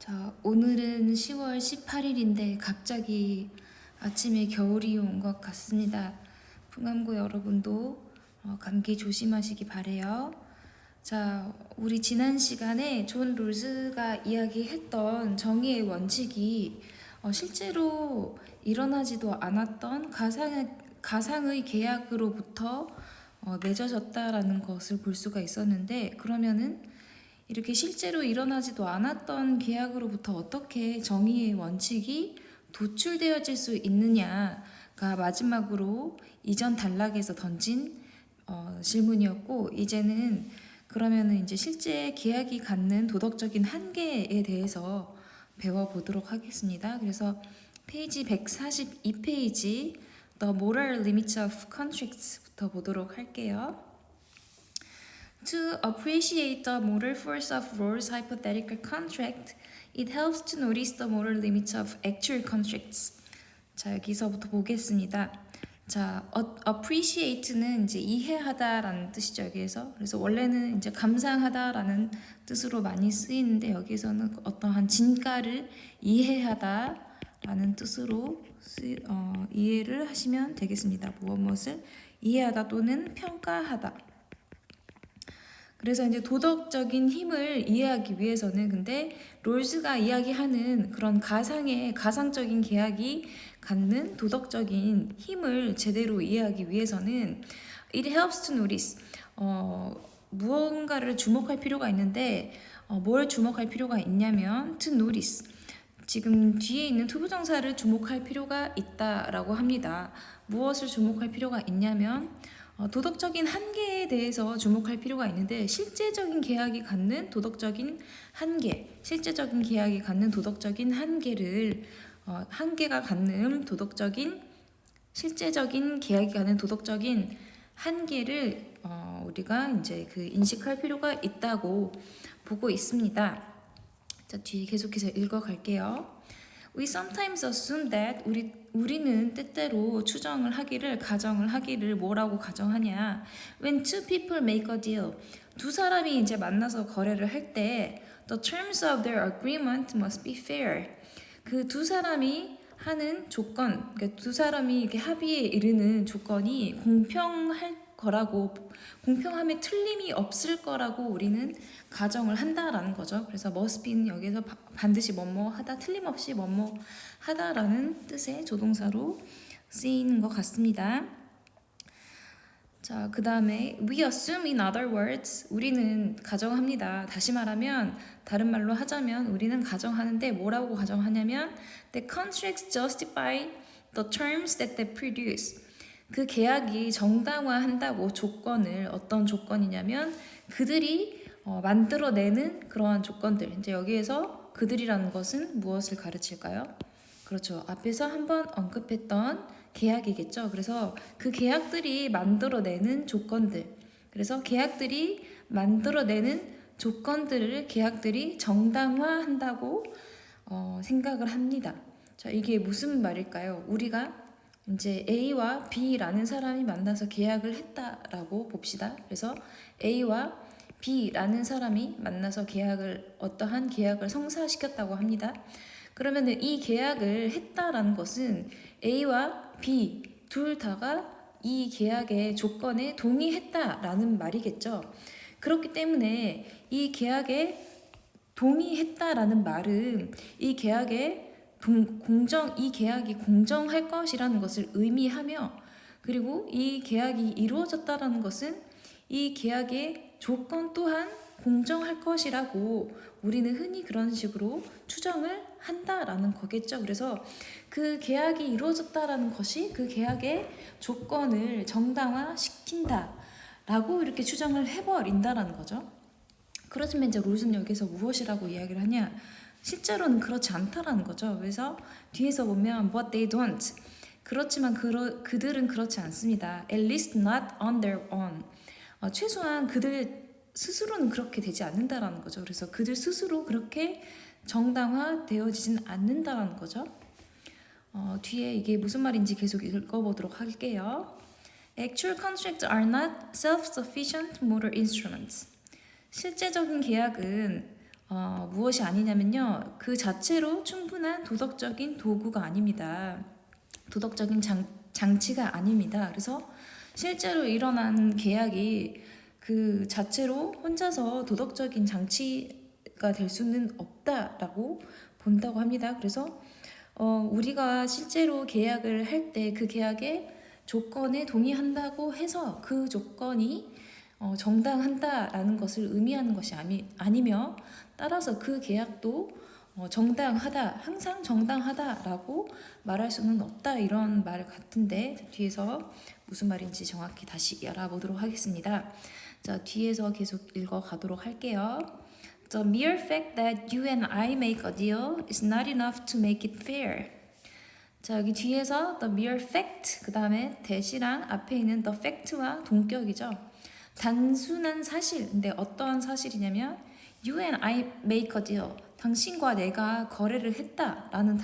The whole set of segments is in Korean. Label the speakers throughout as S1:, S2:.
S1: 자, 오늘은 10월 18일인데 갑자기 아침에 겨울이 온 것 같습니다. 풍암고 여러분도 감기 조심하시기 바래요. 자, 우리 지난 시간에 존 롤스가 이야기했던 정의의 원칙이 실제로 일어나지도 않았던 가상의 계약으로부터 맺어졌다라는 것을 볼 수가 있었는데, 그러면은 이렇게 실제로 일어나지도 않았던 계약으로부터 어떻게 정의의 원칙이 도출되어질 수 있느냐가 마지막으로 이전 단락에서 던진 질문이었고, 이제는 그러면은 이제 실제 계약이 갖는 도덕적인 한계에 대해서 배워보도록 하겠습니다. 그래서 페이지 142페이지 The Moral Limits of Contracts부터 보도록 할게요. To appreciate the moral force of Rawls' hypothetical contract, it helps to notice the moral limits of actual contracts. 자, 여기서부터 보겠습니다. 자, appreciate는 이제 이해하다라는 뜻이죠, 여기에서. 그래서 원래는 이제 감상하다라는 뜻으로 많이 쓰이는데, 여기서는 어떠한 진가를 이해하다라는 뜻으로 이해를 하시면 되겠습니다. 무엇을 이해하다 또는 평가하다. 그래서 이제 도덕적인 힘을 이해하기 위해서는, 근데 롤스가 이야기하는 그런 가상적인 계약이 갖는 도덕적인 힘을 제대로 이해하기 위해서는 it helps to notice 무언가를 주목할 필요가 있는데 뭘 주목할 필요가 있냐면 to notice, 지금 뒤에 있는 투부정사를 주목할 필요가 있다라고 합니다. 무엇을 주목할 필요가 있냐면 도덕적인 한계에 대해서 주목할 필요가 있는데, 실제적인 계약이 갖는 도덕적인 한계, 실제적인 계약이 갖는 도덕적인 한계를 한계가 갖는 도덕적인 실제적인 계약이 갖는 도덕적인 한계를 우리가 이제 그 인식할 필요가 있다고 보고 있습니다. 자, 뒤에 계속해서 읽어갈게요. We sometimes assume that 우리는 때때로 가정을 하기를 뭐라고 가정하냐? When two people make a deal, 두 사람이 이제 만나서 거래를 할 때 the terms of their agreement must be fair. 그 두 사람이 하는 조건, 그러니까 두 사람이 이렇게 합의에 이르는 조건이 공평함에 틀림이 없을 거라고 우리는 가정을 한다라는 거죠. 그래서 must be는 여기서 반드시 뭐뭐 하다, 틀림없이 뭐뭐 하다라는 뜻의 조동사로 쓰이는 것 같습니다. 자, 그 다음에 we assume, in other words, 우리는 가정합니다. 다시 말하면, 다른 말로 하자면 우리는 가정하는데 뭐라고 가정하냐면 the contracts justify the terms that they produce. 그 계약이 정당화한다고 어떤 조건이냐면 그들이 만들어내는 그러한 조건들. 이제 여기에서 그들이라는 것은 무엇을 가르칠까요? 그렇죠. 앞에서 한번 언급했던 계약이겠죠. 그래서 그 계약들이 만들어내는 조건들. 그래서 계약들이 만들어내는 계약들이 정당화한다고 생각을 합니다. 자, 이게 무슨 말일까요? 우리가 이제 A와 B라는 사람이 만나서 계약을 했다라고 봅시다. 그래서 A와 B라는 사람이 만나서 어떠한 계약을 성사시켰다고 합니다. 그러면 이 계약을 했다라는 것은 A와 B 둘 다가 이 계약의 조건에 동의했다라는 말이겠죠. 그렇기 때문에 이 계약에 동의했다라는 말은 이 계약이 공정할 것이라는 것을 의미하며, 그리고 이 계약이 이루어졌다라는 것은 이 계약의 조건 또한 공정할 것이라고 우리는 흔히 그런 식으로 추정을 한다라는 거겠죠. 그래서 그 계약이 이루어졌다라는 것이 그 계약의 조건을 정당화시킨다라고 이렇게 추정을 해버린다라는 거죠. 그렇지만 이제 롤스는 여기서 무엇이라고 이야기를 하냐? 실제로는 그렇지 않다라는 거죠. 그래서 뒤에서 보면 but they don't. 그렇지만 그들은 그렇지 않습니다. At least not on their own. 최소한 그들 스스로는 그렇게 되지 않는다라는 거죠. 그래서 그들 스스로 그렇게 정당화되어지진 않는다라는 거죠. 뒤에 이게 무슨 말인지 계속 읽어보도록 할게요. Actual contracts are not self-sufficient moral instruments. 실제적인 계약은 무엇이 아니냐면요. 그 자체로 충분한 도덕적인 도구가 아닙니다. 도덕적인 장치가 아닙니다. 그래서 실제로 일어난 계약이 그 자체로 혼자서 도덕적인 장치가 될 수는 없다라고 본다고 합니다. 그래서 우리가 실제로 계약을 할 때 그 계약의 조건에 동의한다고 해서 그 조건이 정당한다라는 것을 의미하는 것이 아니며 따라서 그 계약도 정당하다, 항상 정당하다라고 말할 수는 없다 이런 말 같은데 뒤에서 무슨 말인지 정확히 다시 알아보도록 하겠습니다. 자, 뒤에서 계속 읽어가도록 할게요. The mere fact that you and I make a deal is not enough to make it fair. 자, 여기 뒤에서 the mere fact, 그 다음에 that이랑 앞에 있는 the fact와 동격이죠. 단순한 사실, 근데 어떠한 사실이냐면 you and I make a deal, 당신과 내가 거래를 했다라는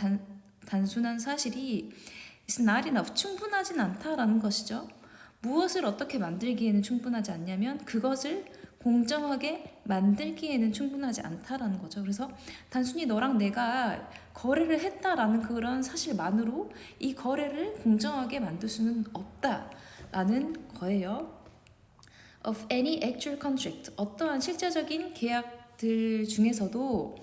S1: 단순한 사실이 is not enough, 충분하진 않다라는 것이죠. 무엇을 어떻게 만들기에는 충분하지 않냐면 그것을 공정하게 만들기에는 충분하지 않다라는 거죠. 그래서 단순히 너랑 내가 거래를 했다라는 그런 사실만으로 이 거래를 공정하게 만들 수는 없다라는 거예요. Of any actual contract, 어떠한 실제적인 계약들 중에서도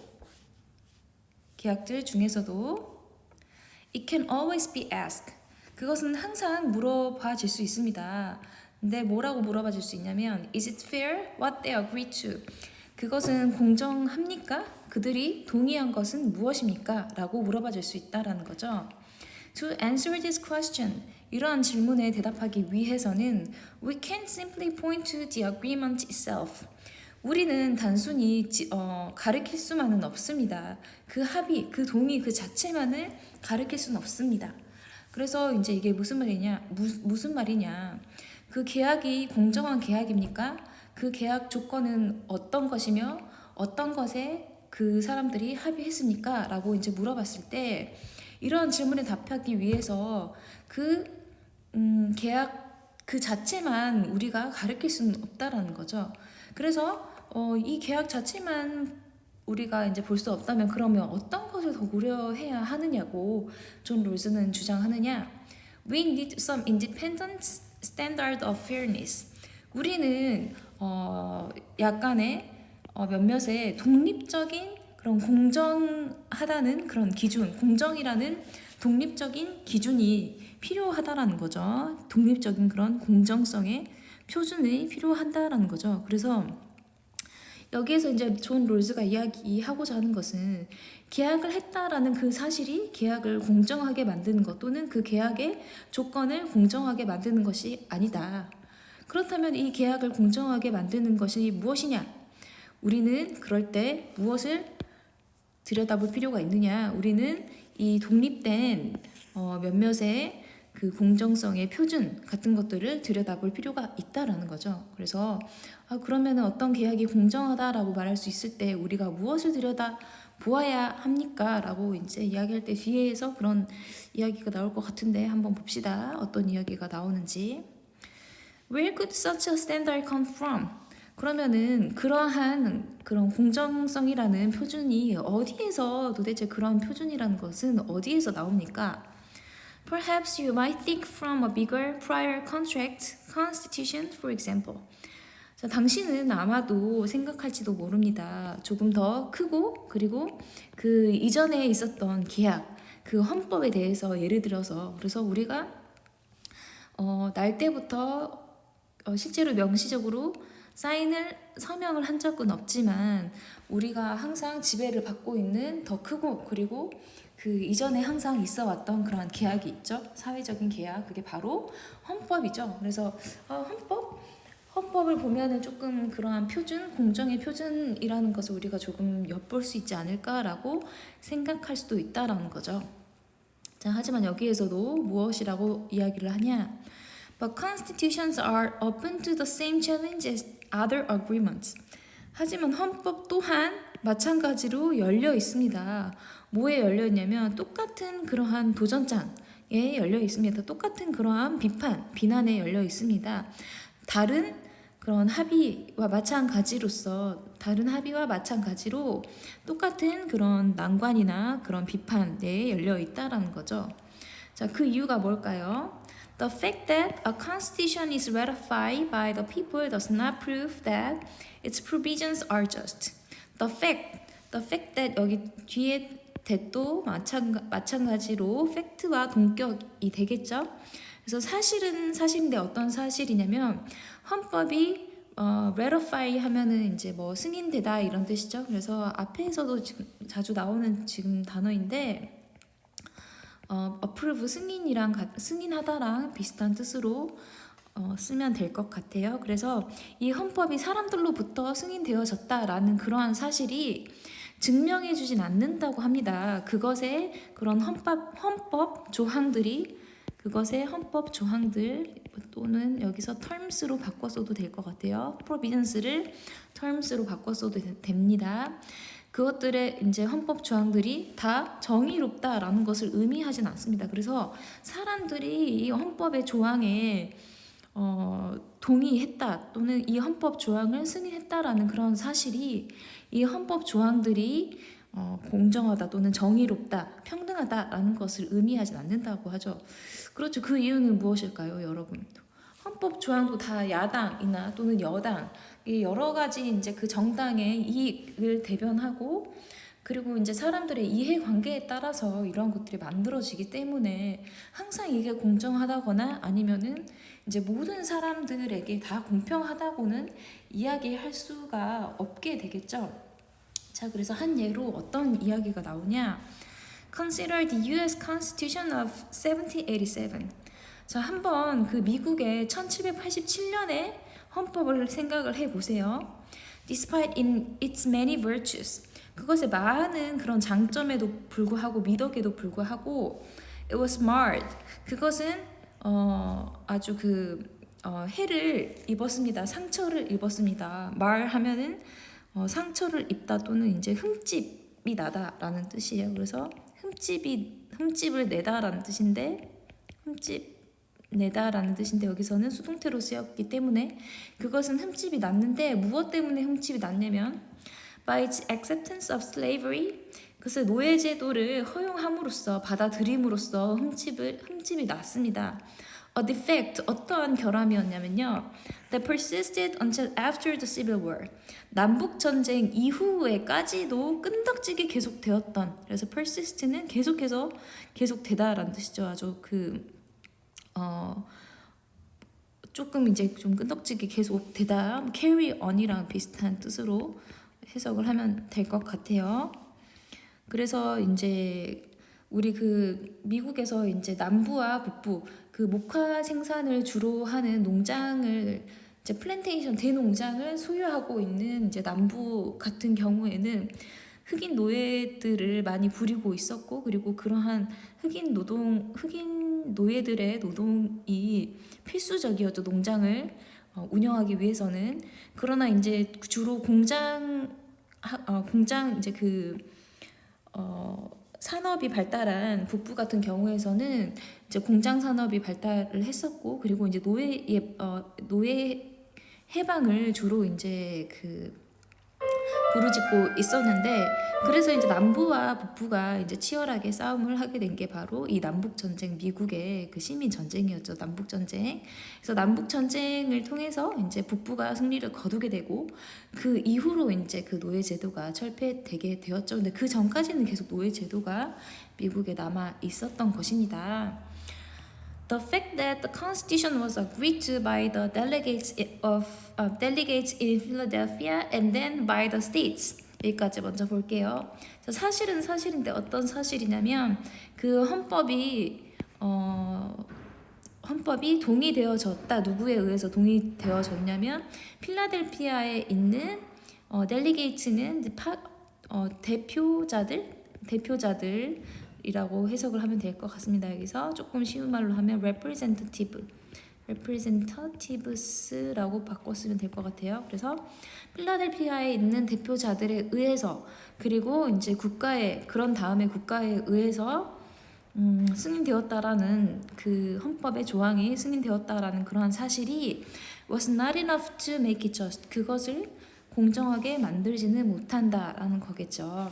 S1: it can always be asked, 그것은 항상 물어봐질 수 있습니다. 근데 뭐라고 물어봐질 수 있냐면 Is it fair what they agreed to? 그것은 공정합니까? 그들이 동의한 것은 무엇입니까? 라고 물어봐질 수 있다라는 거죠. To answer this question, 이러한 질문에 대답하기 위해서는 We can't simply point to the agreement itself. 우리는 단순히 가리킬 수만은 없습니다. 그 합의, 그 동의 그 자체만을 가리킬 수는 없습니다. 그래서 이제 이게 무슨 말이냐? 그 계약이 공정한 계약입니까? 그 계약 조건은 어떤 것이며 어떤 것에 그 사람들이 합의했습니까? 라고 이제 물어봤을 때 이런 질문에 답하기 위해서 그 계약 그 자체만 우리가 가리킬 수는 없다라는 거죠. 그래서 이 계약 자체만 우리가 이제 볼 수 없다면 그러면 어떤 것을 더 고려해야 하느냐고 존 롤스는 주장하느냐? We need some independent standard of fairness. 우리는 약간의 몇몇의 독립적인 그런 공정하다는 그런 기준, 공정이라는 독립적인 기준이 필요하다라는 거죠. 독립적인 그런 공정성의 표준이 필요하다라는 거죠. 그래서 여기에서 이제 존 롤스가 이야기하고자 하는 것은 계약을 했다라는 그 사실이 계약을 공정하게 만드는 것 또는 그 계약의 조건을 공정하게 만드는 것이 아니다. 그렇다면 이 계약을 공정하게 만드는 것이 무엇이냐? 우리는 그럴 때 무엇을 들여다볼 필요가 있느냐? 우리는 이 독립된 몇몇의 그 공정성의 표준 같은 것들을 들여다볼 필요가 있다라는 거죠. 그래서 그러면 어떤 계약이 공정하다라고 말할 수 있을 때 우리가 무엇을 들여다보아야 합니까? 라고 이제 이야기할 때 뒤에서 그런 이야기가 나올 것 같은데 한번 봅시다. 어떤 이야기가 나오는지. Where could such a standard come from? 그러면은 그러한 그런 공정성이라는 표준이 어디에서 도대체 그런 표준이라는 것은 어디에서 나옵니까? Perhaps you might think from a bigger prior contract constitution, for example. 자, 당신은 아마도 생각할지도 모릅니다. 조금 더 크고 그리고 그 이전에 있었던 계약, 그 헌법에 대해서 예를 들어서 그래서 우리가 날 때부터 실제로 명시적으로 서명을 한 적은 없지만 우리가 항상 지배를 받고 있는 더 크고 그리고 그 이전에 항상 있어 왔던 그러한 계약이 있죠. 사회적인 계약, 그게 바로 헌법이죠. 그래서 헌법을 보면은 조금 그러한 표준, 공정의 표준이라는 것을 우리가 조금 엿볼 수 있지 않을까라고 생각할 수도 있다라는 거죠. 자, 하지만 여기에서도 무엇이라고 이야기를 하냐? But constitutions are open to the same challenge as other agreements. 하지만 헌법 또한 마찬가지로 열려 있습니다. 뭐에 열려 있냐면 똑같은 그러한 도전장에 열려 있습니다. 똑같은 그러한 비난에 열려 있습니다. 다른 그런 합의와 마찬가지로서 다른 합의와 마찬가지로 똑같은 그런 난관이나 그런 비판 내에 열려 있다라는 거죠. 자, 그 이유가 뭘까요? The fact that a constitution is ratified by the people does not prove that its provisions are just. The fact that 여기 뒤에 that도 마찬가지로 fact와 동격이 되겠죠. 그래서 사실은 사실인데 어떤 사실이냐면 헌법이 ratify 하면은 이제 뭐 승인되다 이런 뜻이죠. 그래서 앞에서도 지금 자주 나오는 지금 단어인데 approve 승인하다랑 비슷한 뜻으로 쓰면 될 것 같아요. 그래서 이 헌법이 사람들로부터 승인되어졌다라는 그러한 사실이 증명해주진 않는다고 합니다. 그것의 그런 헌법 조항들이 그것의 헌법 조항들 또는 여기서 terms로 바꿔 써도 될 것 같아요. provisions를 terms로 바꿔 써도 됩니다. 그것들의 이제 헌법 조항들이 다 정의롭다라는 것을 의미하진 않습니다. 그래서 사람들이 이 헌법의 조항에 동의했다 또는 이 헌법 조항을 승인했다라는 그런 사실이 이 헌법 조항들이 공정하다 또는 정의롭다, 평등하다라는 것을 의미하진 않는다고 하죠. 그렇죠. 그 이유는 무엇일까요, 여러분? 헌법 조항도 다 야당이나 또는 여당 여러 가지 이제 그 정당의 이익을 대변하고 그리고 이제 사람들의 이해관계에 따라서 이런 것들이 만들어지기 때문에 항상 이게 공정하다거나 아니면은 이제 모든 사람들에게 다 공평하다고는 이야기할 수가 없게 되겠죠. 자, 그래서 한 예로 어떤 이야기가 나오냐? Consider the U.S. Constitution of 1787. 자, 한번 그 미국의 1787년의 헌법을 생각을 해보세요. Despite in its many virtues, 그것의 많은 그런 장점에도 불구하고 미덕에도 불구하고 it was marred. 그것은 아주 해를 입었습니다. 상처를 입었습니다. mar 하면은 상처를 입다 또는 이제 흠집이 나다라는 뜻이에요. 그래서 흠집을 내다라는 뜻인데 내다라는 뜻인데 여기서는 수동태로 쓰였기 때문에 그것은 흠집이 났는데 무엇 때문에 흠집이 났냐면 by its acceptance of slavery 그것의 노예제도를 허용함으로써 받아들임으로써 흠집이 났습니다. A defect 어떠한 결함이었냐면요. That persisted until after the Civil War. 남북 전쟁 이후에까지도 끈덕지게 계속되었던. 그래서 persist는 계속되다라는 뜻이죠. 아주 조금 이제 좀 끈덕지게 계속되다. carry on이랑 비슷한 뜻으로 해석을 하면 될 것 같아요. 그래서 이제 우리 미국에서 이제 남부와 북부 목화 생산을 주로 하는 농장을 이제 플랜테이션 대농장을 소유하고 있는 이제 남부 같은 경우에는 흑인 노예들을 많이 부리고 있었고 그리고 그러한 흑인 노예들의 노동이 필수적이었죠. 농장을 운영하기 위해서는. 그러나 이제 주로 공장 이제 산업이 발달한 북부 같은 경우에서는 이제 공장 산업이 발달을 했었고 그리고 이제 노예 해방을 주로 이제 부르짖고 있었는데 그래서 이제 남부와 북부가 이제 치열하게 싸움을 하게 된 게 바로 이 남북 전쟁 미국의 시민 전쟁이었죠. 남북 전쟁. 그래서 남북 전쟁을 통해서 이제 북부가 승리를 거두게 되고 그 이후로 이제 노예 제도가 철폐되게 되었죠. 근데 그 전까지는 계속 노예 제도가 미국에 남아 있었던 것입니다. The fact that the Constitution was agreed to by the delegates in Philadelphia and then by the states. 여기까지 먼저 볼게요. 사실은 사실인데 어떤 사실이냐면 헌법이 동의되어졌다. 누구에 의해서 동의되어졌냐면 필라델피아에 있는 델리게이츠는 대표자들이라고 해석을 하면 될 것 같습니다. 여기서 조금 쉬운 말로 하면 representative스라고 바꿔 쓰면 될 것 같아요. 그래서 필라델피아에 있는 대표자들에 의해서 그리고 이제 그런 다음에 국가에 의해서 승인되었다라는 그 헌법의 조항이 승인되었다라는 그러한 사실이 was not enough to make it just. 그것을 공정하게 만들지는 못한다라는 거겠죠.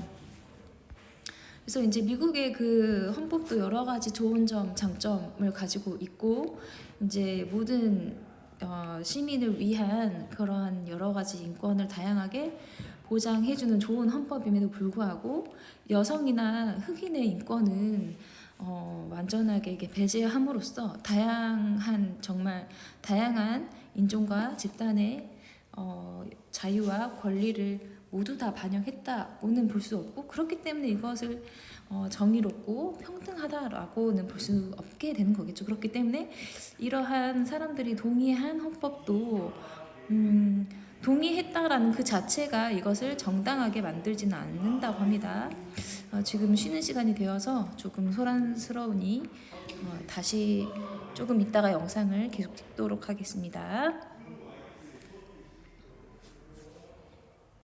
S1: 그래서 이제 미국의 그 헌법도 여러 가지 좋은 점, 장점을 가지고 있고 이제 모든 시민을 위한 그러한 여러 가지 인권을 다양하게 보장해주는 좋은 헌법임에도 불구하고 여성이나 흑인의 인권은 완전하게 이게 배제함으로써 정말 다양한 인종과 집단의 자유와 권리를 모두 다 반영했다고는 볼 수 없고 그렇기 때문에 이것을 정의롭고 평등하다라고는 볼 수 없게 되는 거겠죠. 그렇기 때문에 이러한 사람들이 동의한 헌법도 동의했다라는 그 자체가 이것을 정당하게 만들지는 않는다고 합니다. 지금 쉬는 시간이 되어서 조금 소란스러우니 다시 조금 이따가 영상을 계속 찍도록 하겠습니다.